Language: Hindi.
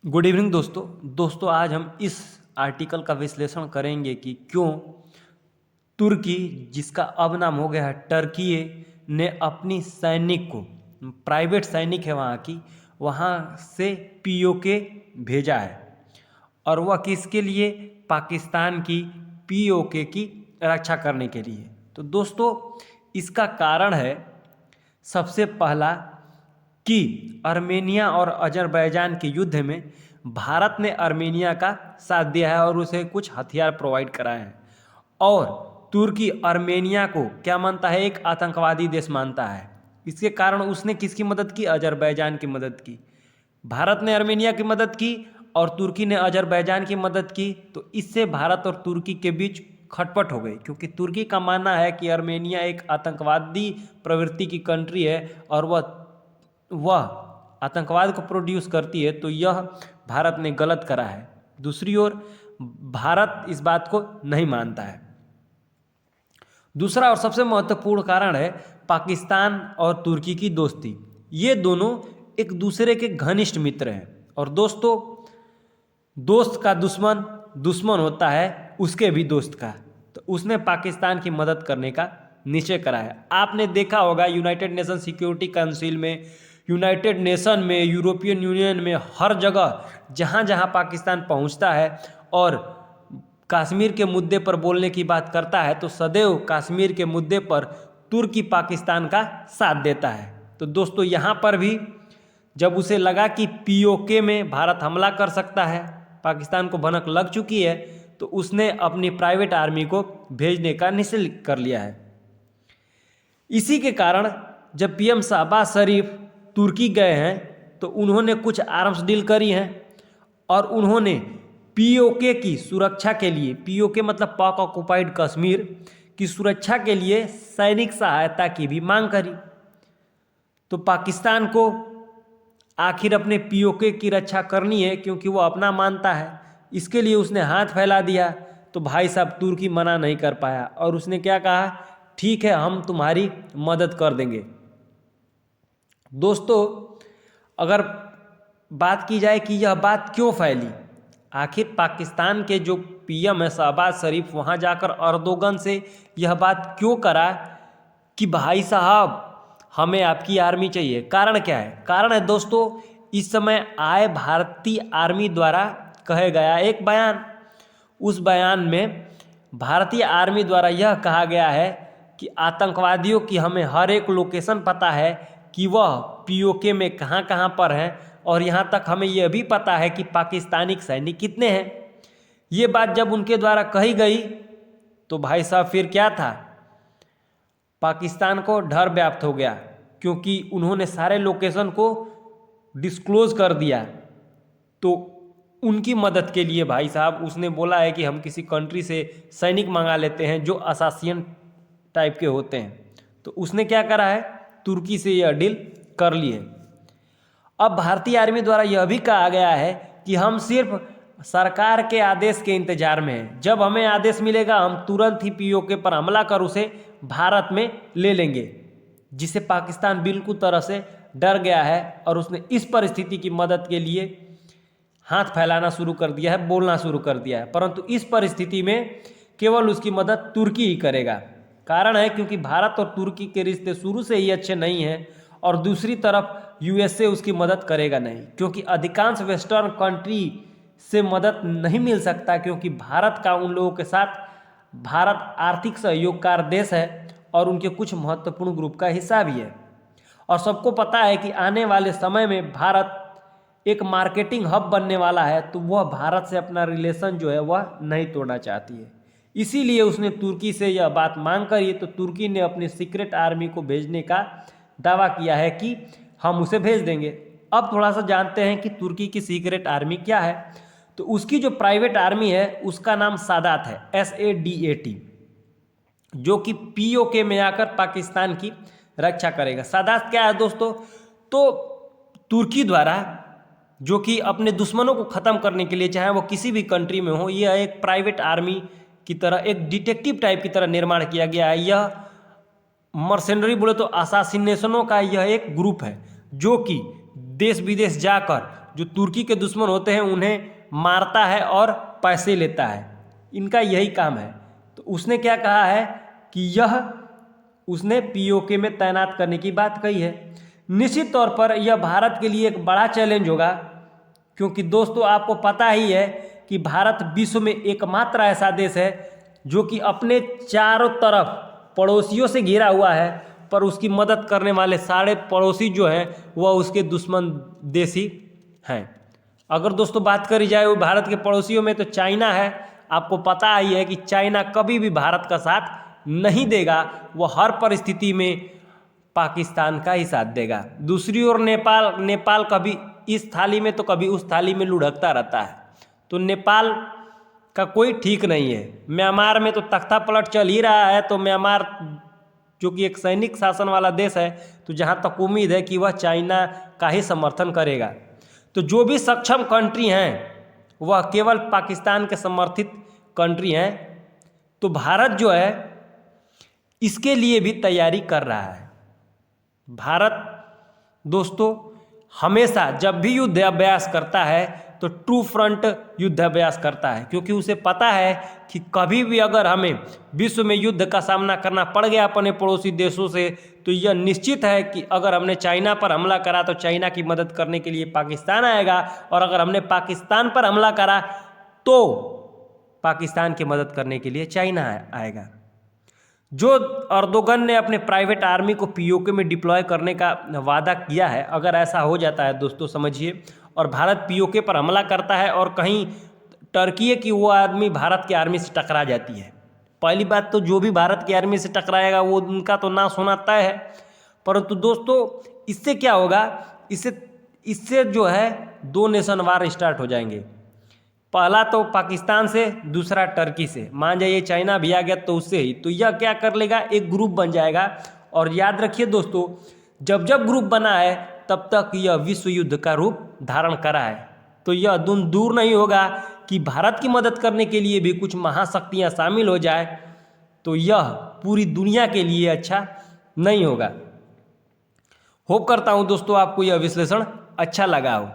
गुड इवनिंग दोस्तों आज हम इस आर्टिकल का विश्लेषण करेंगे कि क्यों तुर्की, जिसका अब नाम हो गया है टर्की, ने अपनी सैनिक को, प्राइवेट सैनिक है वहाँ से पीओके भेजा है। और वह किसके लिए? पाकिस्तान की पीओके की रक्षा करने के लिए। तो दोस्तों इसका कारण है सबसे पहला कि आर्मेनिया और अजरबैजान के युद्ध में भारत ने आर्मेनिया का साथ दिया है और उसे कुछ हथियार प्रोवाइड कराए हैं। और तुर्की आर्मेनिया को क्या मानता है? एक आतंकवादी देश मानता है। इसके कारण उसने किसकी मदद की? अजरबैजान की मदद की। भारत ने आर्मेनिया की मदद की और तुर्की ने अजरबैजान की मदद की। तो इससे भारत और तुर्की के बीच खटपट हो गई, क्योंकि तुर्की का मानना है कि आर्मेनिया एक आतंकवादी प्रवृत्ति की कंट्री है और वह आतंकवाद को प्रोड्यूस करती है। तो यह भारत ने गलत करा है। दूसरी ओर भारत इस बात को नहीं मानता है। दूसरा और सबसे महत्वपूर्ण कारण है पाकिस्तान और तुर्की की दोस्ती। ये दोनों एक दूसरे के घनिष्ठ मित्र हैं। और दोस्तों, दोस्त का दुश्मन दुश्मन होता है उसके भी दोस्त का। तो उसने पाकिस्तान की मदद करने का निश्चय करा है। आपने देखा होगा यूनाइटेड नेशन सिक्योरिटी काउंसिल में, यूनाइटेड नेशन में, यूरोपियन यूनियन में, हर जगह जहाँ जहाँ पाकिस्तान पहुँचता है और कश्मीर के मुद्दे पर बोलने की बात करता है तो सदैव कश्मीर के मुद्दे पर तुर्की पाकिस्तान का साथ देता है। तो दोस्तों यहाँ पर भी जब उसे लगा कि पीओके में भारत हमला कर सकता है, पाकिस्तान को भनक लग चुकी है, तो उसने अपनी प्राइवेट आर्मी को भेजने का निश्चय कर लिया है। इसी के कारण जब पीएम शहबाज शरीफ तुर्की गए हैं तो उन्होंने कुछ आर्म्स डील करी हैं और उन्होंने पीओके की सुरक्षा के लिए, पीओके मतलब पाक ऑक्युपाइड कश्मीर की सुरक्षा के लिए सैनिक सहायता की भी मांग करी। तो पाकिस्तान को आखिर अपने पीओके की रक्षा करनी है, क्योंकि वो अपना मानता है। इसके लिए उसने हाथ फैला दिया। तो भाई साहब तुर्की मना नहीं कर पाया और उसने क्या कहा? ठीक है, हम तुम्हारी मदद कर देंगे। दोस्तों अगर बात की जाए कि यह बात क्यों फैली, आखिर पाकिस्तान के जो पीएम है शहबाज शरीफ, वहाँ जाकर अर्दोगन से यह बात क्यों करा कि भाई साहब हमें आपकी आर्मी चाहिए? कारण क्या है? कारण है दोस्तों, इस समय आए भारतीय आर्मी द्वारा कहे गया एक बयान। उस बयान में भारतीय आर्मी द्वारा यह कहा गया है कि आतंकवादियों की हमें हर एक लोकेशन पता है कि वह पीओके में कहाँ कहाँ पर हैं, और यहाँ तक हमें यह भी पता है कि पाकिस्तानी सैनिक कितने हैं। ये बात जब उनके द्वारा कही गई तो भाई साहब फिर क्या था? पाकिस्तान को डर व्याप्त हो गया, क्योंकि उन्होंने सारे लोकेशन को डिस्क्लोज कर दिया। तो उनकी मदद के लिए भाई साहब उसने बोला है कि हम किसी कंट्री से सैनिक मंगा लेते हैं जो असासियन टाइप के होते हैं। तो उसने क्या करा है? तुर्की से यह डील कर ली है। अब भारतीय आर्मी द्वारा यह भी कहा गया है कि हम सिर्फ सरकार के आदेश के इंतजार में हैं। जब हमें आदेश मिलेगा हम तुरंत ही पीओके पर हमला कर उसे भारत में ले लेंगे, जिसे पाकिस्तान बिल्कुल तरह से डर गया है और उसने इस परिस्थिति की मदद के लिए हाथ फैलाना शुरू कर दिया है, बोलना शुरू कर दिया है। परंतु इस परिस्थिति में केवल उसकी मदद तुर्की ही करेगा। कारण है क्योंकि भारत और तुर्की के रिश्ते शुरू से ही अच्छे नहीं हैं, और दूसरी तरफ यूएसए उसकी मदद करेगा नहीं, क्योंकि अधिकांश वेस्टर्न कंट्री से मदद नहीं मिल सकता, क्योंकि भारत का उन लोगों के साथ, भारत आर्थिक सहयोगकार देश है और उनके कुछ महत्वपूर्ण ग्रुप का हिस्सा भी है। और सबको पता है कि आने वाले समय में भारत एक मार्केटिंग हब बनने वाला है, तो वह भारत से अपना रिलेशन जो है वह नहीं तोड़ना चाहती है। इसीलिए उसने तुर्की से यह बात मांग करी। तो तुर्की ने अपनी सीक्रेट आर्मी को भेजने का दावा किया है कि हम उसे भेज देंगे। अब थोड़ा सा जानते हैं कि तुर्की की सीक्रेट आर्मी क्या है। तो उसकी जो प्राइवेट आर्मी है उसका नाम सादात है, SADAT, जो कि पीओके में आकर पाकिस्तान की रक्षा करेगा। सादात क्या है दोस्तों? तो तुर्की द्वारा, जो कि अपने दुश्मनों को ख़त्म करने के लिए, चाहे वो किसी भी कंट्री में हो, यह एक प्राइवेट आर्मी की तरह, एक डिटेक्टिव टाइप की तरह निर्माण किया गया है। यह मर्सेनरी बोले तो असासिनेशनों का यह एक ग्रुप है, जो कि देश विदेश जाकर जो तुर्की के दुश्मन होते हैं उन्हें मारता है और पैसे लेता है, इनका यही काम है। तो उसने क्या कहा है कि उसने पीओके में तैनात करने की बात कही है। निश्चित तौर पर यह भारत के लिए एक बड़ा चैलेंज होगा, क्योंकि दोस्तों आपको पता ही है कि भारत विश्व में एकमात्र ऐसा देश है जो कि अपने चारों तरफ पड़ोसियों से घिरा हुआ है, पर उसकी मदद करने वाले सारे पड़ोसी जो हैं वह उसके दुश्मन देश ही हैं। अगर दोस्तों बात करी जाए वो भारत के पड़ोसियों में, तो चाइना है। आपको पता ही है कि चाइना कभी भी भारत का साथ नहीं देगा, वह हर परिस्थिति में पाकिस्तान का ही साथ देगा। दूसरी ओर नेपाल कभी इस थाली में तो कभी उस थाली में लुढ़कता रहता है, तो नेपाल का कोई ठीक नहीं है। म्यांमार में तो तख्ता पलट चल ही रहा है, तो म्यांमार जो कि एक सैनिक शासन वाला देश है, तो जहाँ तक उम्मीद है कि वह चाइना का ही समर्थन करेगा। तो जो भी सक्षम कंट्री हैं वह केवल पाकिस्तान के समर्थित कंट्री हैं। तो भारत जो है इसके लिए भी तैयारी कर रहा है। भारत दोस्तों हमेशा जब भी युद्ध अभ्यास करता है तो ट्रू फ्रंट युद्ध अभ्यास करता है, क्योंकि उसे पता है कि कभी भी अगर हमें विश्व में युद्ध का सामना करना पड़ गया अपने पड़ोसी देशों से, तो यह निश्चित है कि अगर हमने चाइना पर हमला करा तो चाइना की मदद करने के लिए पाकिस्तान आएगा, और अगर हमने पाकिस्तान पर हमला करा तो पाकिस्तान की मदद करने के लिए चाइना आएगा। जो अर्दोगन ने अपने प्राइवेट आर्मी को पीओके में डिप्लॉय करने का वादा किया है, अगर ऐसा हो जाता है दोस्तों समझिए, और भारत पीओके पर हमला करता है और कहीं टर्की की वो आदमी भारत की आर्मी से टकरा जाती है, पहली बात तो जो भी भारत की आर्मी से टकराएगा वो उनका तो नाश होना तय है। परंतु दोस्तों इससे क्या होगा, इससे जो है दो नेशन वार स्टार्ट हो जाएंगे। पहला तो पाकिस्तान से, दूसरा टर्की से, मान जाइए चाइना भी आ गया तो उससे ही। तो यह क्या कर लेगा, एक ग्रुप बन जाएगा। और याद रखिए दोस्तों, जब जब ग्रुप बना है तब तक यह विश्व युद्ध का रूप धारण करा है। तो यह दूर नहीं होगा कि भारत की मदद करने के लिए भी कुछ महाशक्तियाँ शामिल हो जाए, तो यह पूरी दुनिया के लिए अच्छा नहीं होगा। होप करता हूँ दोस्तों आपको यह विश्लेषण अच्छा लगा हो।